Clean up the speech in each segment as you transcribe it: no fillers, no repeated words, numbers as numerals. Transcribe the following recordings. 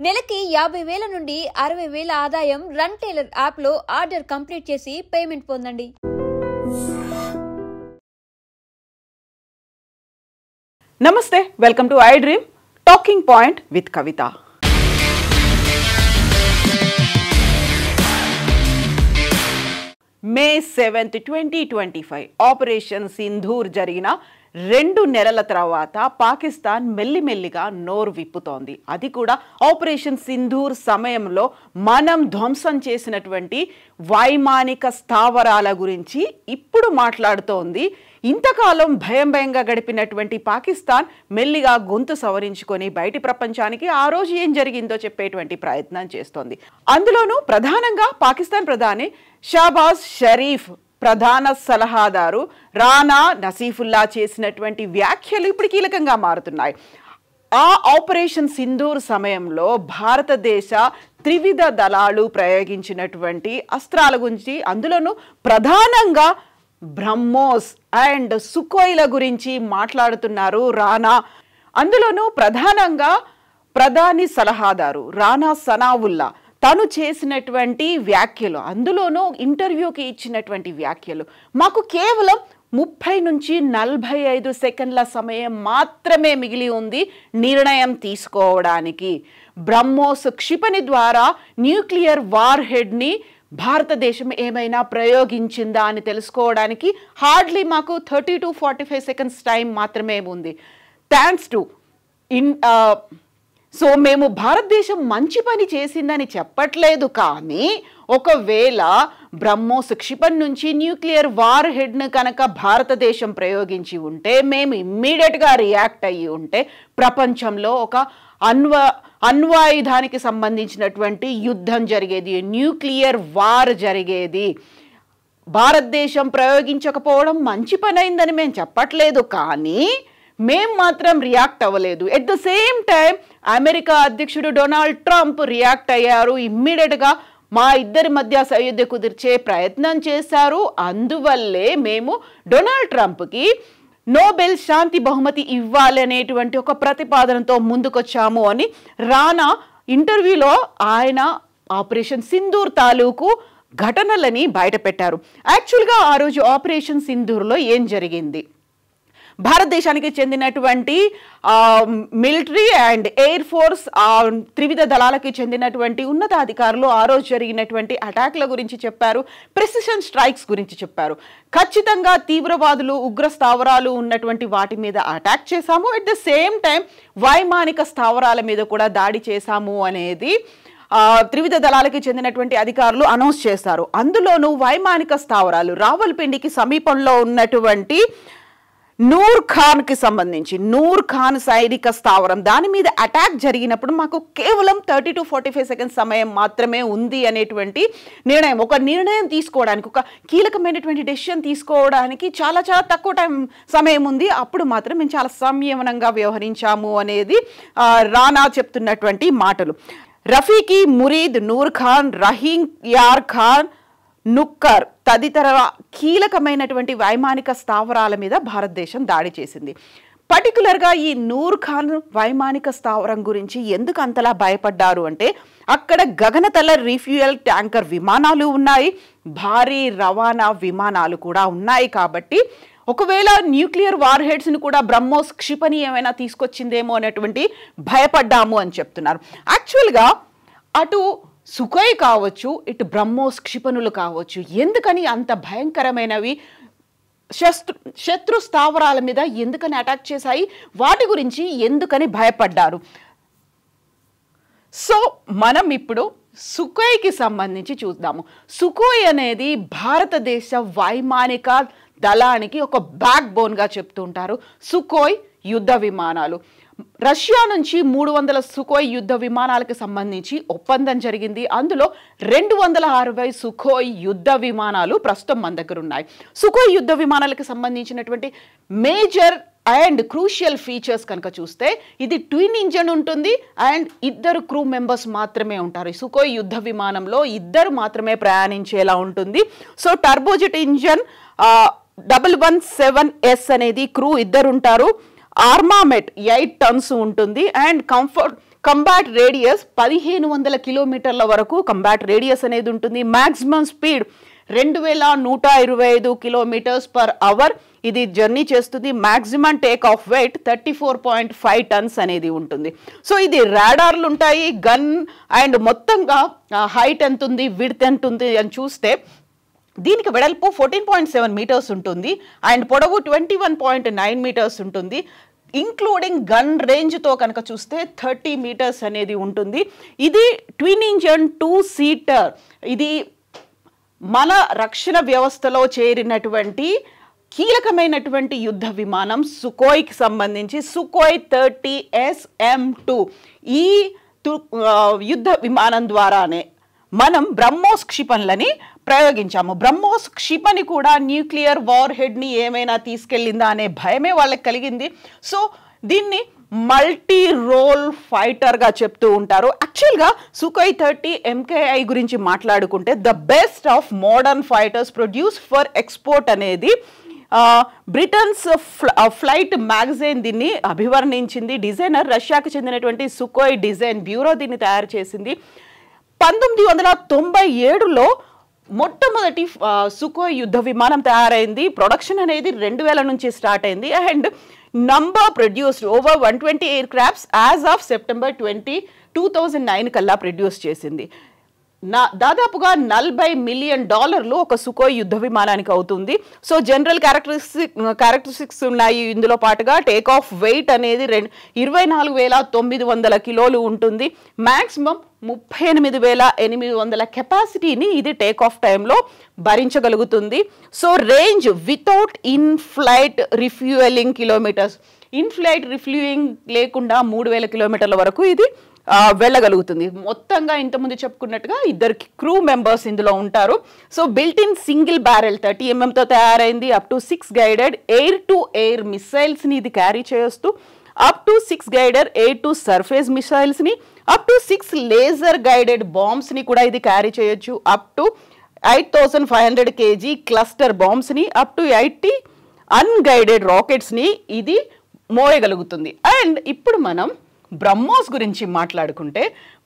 నెలకి 50,000 నుండి 60,000 ఆదాయం రన్ టైలర్ యాప్లో ఆర్డర్ కంప్లీట్ చేసి పేమెంట్ పొందండి. నమస్తే, welcome to I dream talking point with Kavitha. May 7, 2025 operation Sindoor జరిగిన 2 నెలల తర్వాత పాకిస్తాన్ మెల్లిమెల్లిగా నోరు విప్పుతోంది. అది కూడా ఆపరేషన్ సింధూర్ సమయంలో మనం ధ్వంసం చేసినటువంటి వైమానిక స్థావరాల గురించి ఇప్పుడు మాట్లాడుతోంది. ఇంతకాలం భయంగా గడిపినటువంటి పాకిస్తాన్ మెల్లిగా గొంతు సవరించుకొని బయటి ప్రపంచానికి ఆ రోజు ఏం జరిగిందో చెప్పేటువంటి ప్రయత్నం చేస్తోంది. అందులోనూ ప్రధానంగా పాకిస్తాన్ ప్రధాని షహబాజ్ షరీఫ్ ప్రధాన సలహాదారు రానా నసీఫుల్లా చేసినటువంటి వ్యాఖ్యలు ఇప్పుడు కీలకంగా మారుతున్నాయి. ఆ ఆపరేషన్ సింధూర్ సమయంలో భారతదేశ త్రివిధ దళాలు ప్రయోగించినటువంటి అస్త్రాల గురించి, అందులోనూ ప్రధానంగా బ్రహ్మోస్ అండ్ సుకోయ్ల గురించి మాట్లాడుతున్నారు రానా. అందులోనూ ప్రధానంగా ప్రధాని సలహాదారు రానా సనావుల్లా తను చేసినటువంటి వ్యాఖ్యలు, అందులోనూ ఇంటర్వ్యూకి ఇచ్చినటువంటి వ్యాఖ్యలు, మాకు కేవలం 30 నుంచి 45 సెకండ్ల సమయం మాత్రమే మిగిలి ఉంది నిర్ణయం తీసుకోవడానికి. బ్రహ్మోస్ క్షిపణి ద్వారా న్యూక్లియర్ వార్ హెడ్ని భారతదేశం ఏమైనా ప్రయోగించిందా అని తెలుసుకోవడానికి హార్డ్లీ మాకు 30 to 45 సెకండ్స్ టైం మాత్రమే ఉంది. థ్యాంక్స్ టు సో మేము భారతదేశం మంచి పని చేసిందని చెప్పట్లేదు, కానీ ఒకవేళ బ్రహ్మోస్ క్షిపణి నుంచి న్యూక్లియర్ వార్ హెడ్ను కనుక భారతదేశం ప్రయోగించి ఉంటే, మేము ఇమ్మీడియట్గా రియాక్ట్ అయ్యి ఉంటే ప్రపంచంలో ఒక అణ్వాయుధానికి సంబంధించినటువంటి యుద్ధం జరిగేది, న్యూక్లియర్ వార్ జరిగేది. భారతదేశం ప్రయోగించకపోవడం మంచి పని అయిందని మేము చెప్పట్లేదు, కానీ మేం మాత్రం రియాక్ట్ అవ్వలేదు. At the same time America అధ్యక్షుడు డొనాల్డ్ ట్రంప్ రియాక్ట్ అయ్యారు. ఇమ్మీడియట్గా మా ఇద్దరి మధ్య సయోధ్య కుదిర్చే ప్రయత్నం చేశారు. అందువల్లే మేము డొనాల్డ్ ట్రంప్కి నోబెల్ శాంతి బహుమతి ఇవ్వాలనేటువంటి ఒక ప్రతిపాదనతో ముందుకొచ్చాము అని రానా ఇంటర్వ్యూలో ఆయన ఆపరేషన్ సింధూర్ తాలూకు ఘటనలని బయటపెట్టారు. యాక్చువల్గా ఆ రోజు ఆపరేషన్ సింధూర్లో ఏం జరిగింది? భారతదేశానికి చెందినటువంటి మిలిటరీ అండ్ ఎయిర్ ఫోర్స్ త్రివిధ దళాలకి చెందినటువంటి ఉన్నతాధికారులు ఆ రోజు జరిగినటువంటి అటాక్ల గురించి చెప్పారు, ప్రెసిషన్ స్ట్రైక్స్ గురించి చెప్పారు. ఖచ్చితంగా తీవ్రవాదులు, ఉగ్ర స్థావరాలు ఉన్నటువంటి వాటి మీద అటాక్ చేశాము, అట్ ద సేమ్ టైం వైమానిక స్థావరాల మీద కూడా దాడి చేశాము అనేది త్రివిధ దళాలకి చెందినటువంటి అధికారులు అనౌన్స్ చేశారు. అందులోనూ వైమానిక స్థావరాలు రావల్పిండికి సమీపంలో ఉన్నటువంటి నూర్ ఖాన్కి సంబంధించి నూర్ ఖాన్ సైనిక స్థావరం, దాని మీద అటాక్ జరిగినప్పుడు మాకు కేవలం 30 to 45 సెకండ్స్ సమయం మాత్రమే ఉంది అనేటువంటి నిర్ణయం, ఒక నిర్ణయం తీసుకోవడానికి, ఒక కీలకమైనటువంటి డెసిషన్ తీసుకోవడానికి చాలా తక్కువ సమయం ఉంది. అప్పుడు మాత్రం మేము చాలా సంయమనంగా వ్యవహరించాము అనేది రానా చెప్తున్నటువంటి మాటలు. రఫీకి మురీద్, నూర్ ఖాన్, రహీం యార్ ఖాన్, నుక్కర్ తదితర కీలకమైనటువంటి వైమానిక స్థావరాల మీద భారతదేశం దాడి చేసింది. పర్టికులర్గా ఈ నూర్ ఖాన్ వైమానిక స్థావరం గురించి ఎందుకు అంతలా భయపడ్డారు అంటే, అక్కడ గగనతల రీఫ్యూయల్ ట్యాంకర్ విమానాలు ఉన్నాయి, భారీ రవాణా విమానాలు కూడా ఉన్నాయి. కాబట్టి ఒకవేళ న్యూక్లియర్ వార్ హెడ్స్ని కూడా బ్రహ్మోస్ క్షిపణి ఏమైనా తీసుకొచ్చిందేమో అనేటువంటి భయపడ్డాము అని చెప్తున్నారు. యాక్చువల్గా అటు సుకోయ్ కావచ్చు, ఇటు బ్రహ్మోస్ క్షిపణులు కావచ్చు, ఎందుకని అంత భయంకరమైనవి శత్రు స్థావరాల మీద ఎందుకని అటాక్ చేశాయి, వాటి గురించి ఎందుకని భయపడ్డారు? సో మనం ఇప్పుడు సుకోయ్కి సంబంధించి చూద్దాము. సుకోయ్ అనేది భారతదేశ వైమానిక దళానికి ఒక బ్యాక్ బోన్గా చెప్తుంటారు. సుకోయ్ యుద్ధ విమానాలు, రష్యా నుంచి 300 సుకోయ్ యుద్ధ విమానాలకు సంబంధించి ఒప్పందం జరిగింది. అందులో 260 సుకోయ్ యుద్ధ విమానాలు ప్రస్తుతం మన దగ్గర ఉన్నాయి. సుకోయ్ యుద్ధ విమానాలకు సంబంధించినటువంటి మేజర్ అండ్ క్రూషియల్ ఫీచర్స్ కనుక చూస్తే, ఇది ట్విన్ ఇంజన్ ఉంటుంది అండ్ 2 క్రూ మెంబర్స్ మాత్రమే ఉంటారు. సుకోయ్ యుద్ధ విమానంలో 2 మాత్రమే ప్రయాణించేలా ఉంటుంది. సో టర్బోజెట్ ఇంజన్ 117S అనేది క్రూ 2 ఉంటారు. ఆర్మామెంట్ 8 టన్స్ ఉంటుంది అండ్ కంబాట్ రేడియస్ 1500 కిలోమీటర్ల వరకు కంబాట్ రేడియస్ అనేది ఉంటుంది. Maximum speed 2125 kilometers per hour ఇది జర్నీ చేస్తుంది. Maximum take off weight 34.5 tons అనేది ఉంటుంది. సో ఇది రాడార్లు ఉంటాయి, గన్ అండ్ మొత్తంగా హైట్ ఎంత ఉంది, విడ్త్ ఎంత ఉంది అని చూస్తే దీనికి వెడల్పు 14.7 మీటర్స్ ఉంటుంది అండ్ పొడవు 21.9 మీటర్స్ ఉంటుంది. ఇంక్లూడింగ్ గన్ రేంజ్తో కనుక చూస్తే 30 మీటర్స్ అనేది ఉంటుంది. ఇది ట్విన్ ఇంజన్ 2 సీటర్. ఇది మన రక్షణ వ్యవస్థలో చేరినటువంటి కీలకమైనటువంటి యుద్ధ విమానం సుఖోయ్కి సంబంధించి సుఖోయ్ 30 SM-2. ఈ యుద్ధ విమానం ద్వారానే మనం బ్రహ్మోస్ క్షిపణులని ప్రయోగించాము. బ్రహ్మోస్ క్షిపణి కూడా న్యూక్లియర్ వార్ హెడ్ని ఏమైనా తీసుకెళ్ళిందా అనే భయమే వాళ్ళకి కలిగింది. సో దీన్ని మల్టీ రోల్ ఫైటర్గా చెప్తూ ఉంటారు. యాక్చువల్గా సుఖోయ్ 30 MKI గురించి మాట్లాడుకుంటే the best of modern fighters produce for export అనేది బ్రిటన్స్ ఫ్లైట్ మ్యాగజైన్ దీన్ని అభివర్ణించింది. డిజైనర్ రష్యాకు చెందినటువంటి సుఖోయ్ డిజైన్ బ్యూరో దీన్ని తయారు చేసింది. 1997లో మొట్టమొదటి సుఖోయ్ యుద్ధ విమానం తయారైంది. ప్రొడక్షన్ అనేది 2000 నుంచి స్టార్ట్ అయింది and number produced over 120 air crafts as of September 2009 కల్లా ప్రొడ్యూస్ చేసింది. దాదాపుగా $40 మిలియన్ ఒక సుఖోయ్ యుద్ధ విమానానికి అవుతుంది. సో జనరల్ క్యారెక్టరిస్టిక్స్ ఉన్నాయి. ఇందులో పాటుగా టేక్ ఆఫ్ వెయిట్ అనేది 24,900 కిలోలు ఉంటుంది. మ్యాక్సిమం 38,800 కెపాసిటీని ఇది టేక్ ఆఫ్ టైంలో భరించగలుగుతుంది. So range without in flight refuelling kilometres, in flight refuelling లేకుండా 3,000 కిలోమీటర్ల వరకు ఇది వెళ్ళగలుగుతుంది. మొత్తంగా ఇంతకుముందు చెప్పుకున్నట్టుగా 2 క్రూ మెంబర్స్ ఇందులో ఉంటారు. So built in single barrel 30 mm తయారైంది. Up to 6 guided air to ఎయిర్ మిసైల్స్ని ఇది క్యారీ చేస్తూ up to 6 guided air to surface మిసైల్స్ని అప్ టు 6 లేజర్ గైడెడ్ బాంబ్స్ని కూడా ఇది క్యారీ చేయొచ్చు. అప్ టు 8,500 kg క్లస్టర్ బాంబ్స్ని అప్ టు 80 అన్గైడెడ్ రాకెట్స్ని ఇది మోయగలుగుతుంది. అండ్ ఇప్పుడు మనం బ్రహ్మోస్ గురించి మాట్లాడుకుంటే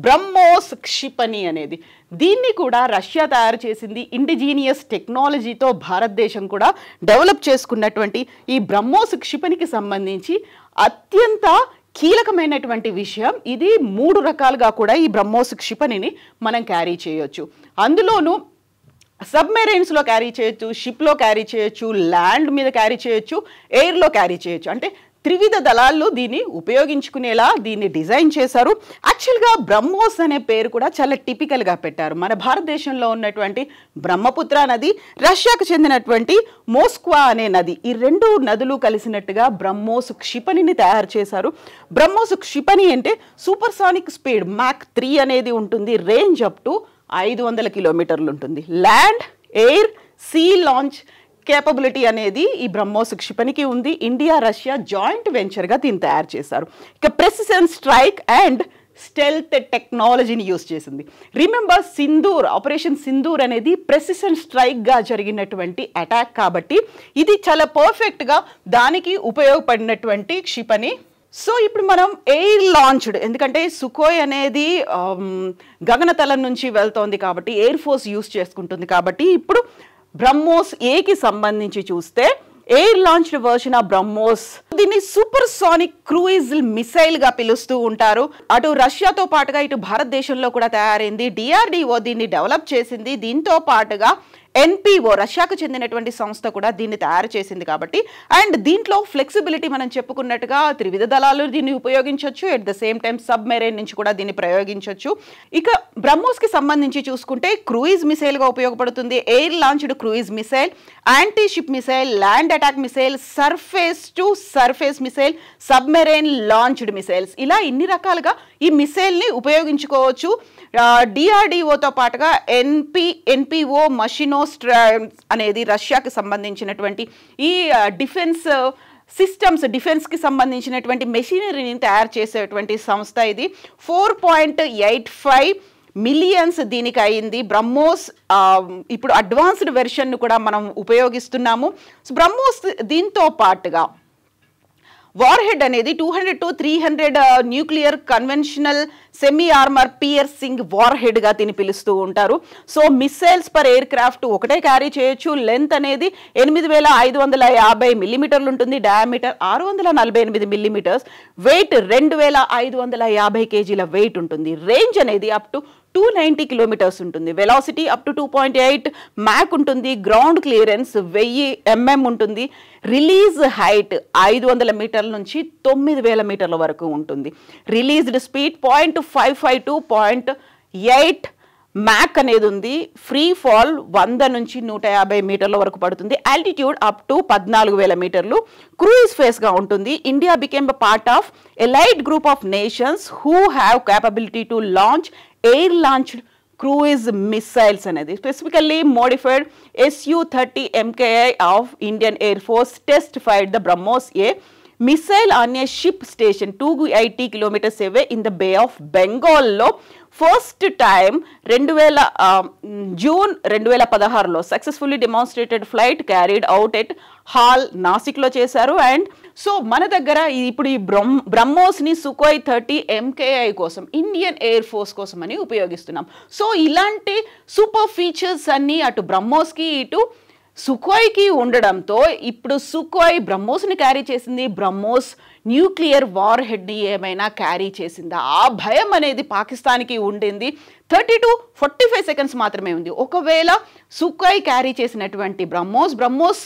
బ్రహ్మోస్ క్షిపణి అనేది దీన్ని కూడా రష్యా తయారు చేసింది. ఇండిజీనియస్ టెక్నాలజీతో భారతదేశం కూడా డెవలప్ చేసుకున్నటువంటి ఈ బ్రహ్మోస్ క్షిపణికి సంబంధించి అత్యంత కీలకమైనటువంటి విషయం ఇది 3 రకాలుగా కూడా ఈ బ్రహ్మోస్ క్షిపణిని మనం క్యారీ చేయొచ్చు. అందులోనూ సబ్మెరైన్స్లో క్యారీ చేయొచ్చు, షిప్లో క్యారీ చేయొచ్చు, ల్యాండ్ మీద క్యారీ చేయొచ్చు, ఎయిర్లో క్యారీ చేయొచ్చు. అంటే త్రివిధ దళాల్లో దీన్ని ఉపయోగించుకునేలా దీన్ని డిజైన్ చేశారు. యాక్చువల్గా బ్రహ్మోస్ అనే పేరు కూడా చాలా టిపికల్గా పెట్టారు. మన భారతదేశంలో ఉన్నటువంటి బ్రహ్మపుత్ర నది, రష్యాకు చెందినటువంటి మోస్క్వా అనే నది, ఈ 2 నదులు కలిసినట్టుగా బ్రహ్మోస్ క్షిపణిని తయారు చేశారు. బ్రహ్మోస్ క్షిపణి అంటే సూపర్సానిక్ స్పీడ్ మాక్ 3 అనేది ఉంటుంది. రేంజ్ అప్ టు 500 కిలోమీటర్లు ఉంటుంది. Land, air, sea launch capability అనేది ఈ బ్రహ్మోస్ క్షిపణికి ఉంది. ఇండియా రష్యా జాయింట్ వెంచర్గా దీన్ని తయారు చేశారు. ఇక ప్రెసిషన్ స్ట్రైక్ అండ్ స్టెల్త్ టెక్నాలజీని యూజ్ చేసింది. రిమెంబర్ సింధూర్, ఆపరేషన్ సింధూర్ అనేది ప్రెసిషన్ స్ట్రైక్గా జరిగినటువంటి అటాక్ కాబట్టి ఇది చాలా పర్ఫెక్ట్గా దానికి ఉపయోగపడినటువంటి క్షిపణి. సో ఇప్పుడు మనం ఎయిర్ లాంచ్డ్, ఎందుకంటే సుఖోయ్ అనేది గగనతలం నుంచి వెళ్తోంది కాబట్టి ఎయిర్ ఫోర్స్ యూజ్ చేసుకుంటుంది కాబట్టి ఇప్పుడు బ్రహ్మోస్ ఏకి సంబంధించి చూస్తే air launched version of BrahMos, దీన్ని సూపర్ సానిక్ క్రూయిజ్ మిసైల్ గా పిలుస్తూ ఉంటారు. అటు రష్యాతో పాటుగా ఇటు భారతదేశంలో కూడా తయారైంది. DRDO దీన్ని డెవలప్ చేసింది. దీంతో పాటుగా NPO రష్యాకు చెందినటువంటి సంస్థ కూడా దీన్ని తయారు చేసింది కాబట్టి అండ్ దీంట్లో ఫ్లెక్సిబిలిటీ మనం చెప్పుకున్నట్టుగా త్రివిధ దళాలు దీన్ని ఉపయోగించవచ్చు. At the same time submarine నుంచి కూడా దీన్ని ప్రయోగించవచ్చు. ఇక బ్రహ్మోస్కి సంబంధించి చూసుకుంటే క్రూయిజ్ మిసైల్గా ఉపయోగపడుతుంది. Air launched cruise missile, anti ship missile, land attack missile, surface to surface missile, submarine launched missiles, ఇలా ఇన్ని రకాలుగా ఈ మిసైల్ని ఉపయోగించుకోవచ్చు. DRDOతో పాటుగా NPO మషినో అనేది రష్యాకి సంబంధించినటువంటి ఈ డిఫెన్స్ సిస్టమ్స్, డిఫెన్స్కి సంబంధించినటువంటి మెషినరీని తయారు చేసేటువంటి సంస్థ ఇది. 4.85 మిలియన్స్ దీనికి అయింది. బ్రహ్మోస్ ఇప్పుడు అడ్వాన్స్డ్ వెర్షన్ను కూడా మనం ఉపయోగిస్తున్నాము. బ్రహ్మోస్ దీంతో పాటుగా వార్ హెడ్ అనేది 200 to 300 nuclear conventional semi armour piercing warhead గా దీన్ని పిలుస్తూ ఉంటారు. So missiles per aircraft ఒకటే క్యారీ చేయొచ్చు. లెంత్ అనేది 8550 మిల్లీమీటర్లు ఉంటుంది. Diameter 648 millimetres. వెయిట్ 2550 కేజీల వెయిట్ ఉంటుంది. రేంజ్ అనేది అప్ టు 290 కిలోమీటర్స్ ఉంటుంది. వెలాసిటీ అప్ టు 2.8 మ్యాక్ ఉంటుంది. గ్రౌండ్ క్లియరెన్స్ 1000 mm ఉంటుంది. రిలీజ్ హైట్ 500 మీటర్ల నుంచి 9000 మీటర్ల వరకు ఉంటుంది. రిలీజ్డ్ స్పీడ్ 0.55 to 0.8 మ్యాక్ అనేది ఉంది. ఫ్రీ ఫాల్ 100 నుంచి 150 మీటర్ల వరకు పడుతుంది. ఆల్టిట్యూడ్ అప్ టు 14000 మీటర్లు. క్రూయిజ్ ఫేస్ గా ఉంటుంది. India became a part of elite group of nations who have capability to launch air launched cruise missiles అనేది. Specifically modified Su-30 MKI of Indian Air Force test fired the BrahMos A missile on a ship station 280 kilometers away in the Bay of Bengal లో first time June 2016లో successfully demonstrated flight carried out at HAL నాసిక్లో చేశారు. And so మన దగ్గర ఇప్పుడు ఈ బ్రహ్మోస్ని Sukhoi 30 MKI కోసం ఇండియన్ ఎయిర్ ఫోర్స్ కోసం అని ఉపయోగిస్తున్నాం. సో ఇలాంటి సూపర్ ఫీచర్స్ అన్నీ అటు బ్రహ్మోస్కి ఇటు సుఖోయ్కి ఉండడంతో ఇప్పుడు సుఖోయ్ బ్రహ్మోస్ని క్యారీ చేసింది. బ్రహ్మోస్ న్యూక్లియర్ వార్ హెడ్ని ఏమైనా క్యారీ చేసిందా? ఆ భయం అనేది పాకిస్తాన్కి ఉండింది. 30 to 45 seconds మాత్రమే ఉంది. ఒకవేళ సుఖోయ్ క్యారీ చేసినటువంటి బ్రహ్మోస్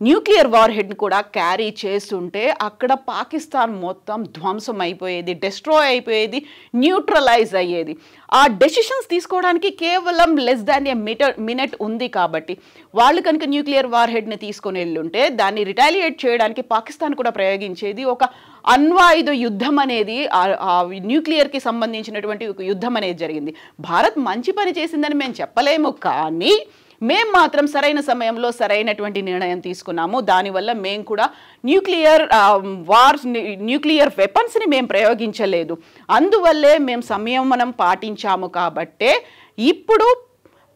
న్యూక్లియర్ వార్ హెడ్ని కూడా క్యారీ చేస్తుంటే అక్కడ పాకిస్తాన్ మొత్తం ధ్వంసం అయిపోయేది, డిస్ట్రాయ్ అయిపోయేది, న్యూట్రలైజ్ అయ్యేది. ఆ డెసిషన్స్ తీసుకోవడానికి కేవలం లెస్ దాన్ ఏ మినిట్ ఉంది. కాబట్టి వాళ్ళు కనుక న్యూక్లియర్ వార్ హెడ్ని తీసుకొని వెళ్ళుంటే దాన్ని రిటాలియేట్ చేయడానికి పాకిస్తాన్ కూడా ప్రయోగించేది. ఒక అణ్వాయుధ యుద్ధం అనేది న్యూక్లియర్కి సంబంధించినటువంటి ఒక యుద్ధం అనేది జరిగింది. భారత్ మంచి పని చేసిందని మేము చెప్పలేము, కానీ మేము మాత్రం సరైన సమయంలో సరైనటువంటి నిర్ణయం తీసుకున్నాము. దానివల్ల మేము కూడా న్యూక్లియర్ వెపన్స్ని మేము ప్రయోగించలేదు. అందువల్లే మేము సంయమనం పాటించాము. కాబట్టే ఇప్పుడు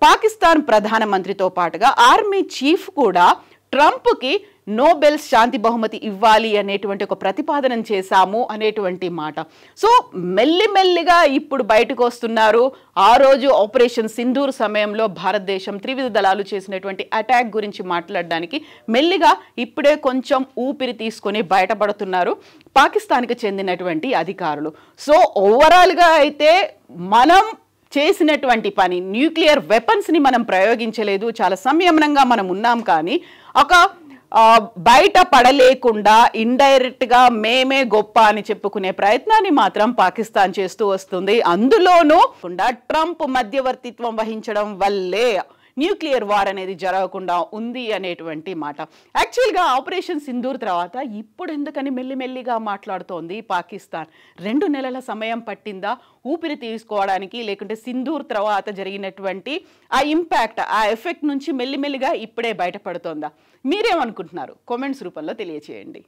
పాకిస్తాన్ ప్రధానమంత్రితో పాటుగా ఆర్మీ చీఫ్ కూడా ట్రంప్కి నోబెల్ శాంతి బహుమతి ఇవ్వాలి అనేటువంటి ఒక ప్రతిపాదన చేశాము అనేటువంటి మాట. సో మెల్లిమెల్లిగా ఇప్పుడు బయటకు వస్తున్నారు. ఆ రోజు ఆపరేషన్ సింధూర్ సమయంలో భారతదేశం త్రివిధ దళాలు చేసినటువంటి అటాక్ గురించి మాట్లాడడానికి మెల్లిగా ఇప్పుడే కొంచెం ఊపిరి తీసుకొని బయటపడుతున్నారు పాకిస్తాన్కి చెందినటువంటి అధికారులు. సో ఓవరాల్గా అయితే మనం చేసినటువంటి పని న్యూక్లియర్ వెపన్స్ని మనం ప్రయోగించలేదు, చాలా సంయమనంగా మనం ఉన్నాం. కానీ ఒక బయట పడలేకుండా ఇండైరెక్ట్గా మేమే గొప్ప అని చెప్పుకునే ప్రయత్నాన్ని మాత్రం పాకిస్తాన్ చేస్తూ వస్తుంది. అందులోనూ ట్రంప్ మధ్యవర్తిత్వం వహించడం వల్లే న్యూక్లియర్ వార్ అనేది జరగకుండా ఉంది అనేటువంటి మాట. యాక్చువల్గా ఆపరేషన్ సింధూర్ తర్వాత ఇప్పుడు ఎందుకని మెల్లిమెల్లిగా మాట్లాడుతోంది పాకిస్తాన్? 2 నెలల సమయం పట్టిందా ఊపిరి తీసుకోవడానికి, లేకుంటే సింధూర్ తర్వాత జరిగినటువంటి ఆ ఇంపాక్ట్, ఆ ఎఫెక్ట్ నుంచి మెల్లిమెల్లిగా ఇప్పుడే బయటపడుతోందా? మీరేమనుకుంటున్నారు? కామెంట్స్ రూపంలో తెలియచేయండి.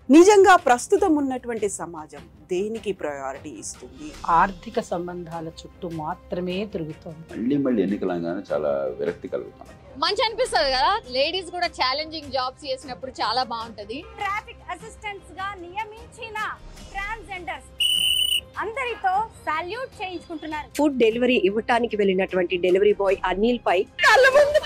నిజంగా ప్రస్తుతం ఉన్నటువంటి సమాజం దేనికి ప్రయారిటీ ఇస్తుంది? ఆర్థిక సంబంధాల చుట్టూ మాత్రమే తిరుగుతోంది. మళ్ళీ ఎన్నికలంగానే చాలా విరక్తి కలుగుతాను. మంచి అనిపిస్తుంది కదా, లేడీస్ కూడా ఛాలెంజింగ్ జాబ్స్ చేసినప్పుడు చాలా బాగుంటది. ట్రాఫిక్ అసిస్టెంట్స్ గా నియమించిన ట్రాన్స్జెండర్స్ అందరితో సాల్యూట్ చేయించుకుంటున్నారు. ఫుడ్ డెలివరీ ఇవ్వటానికి వెళ్ళినటువంటి డెలివరీ బాయ్ అనిల్ పై కళ్ళ ముందు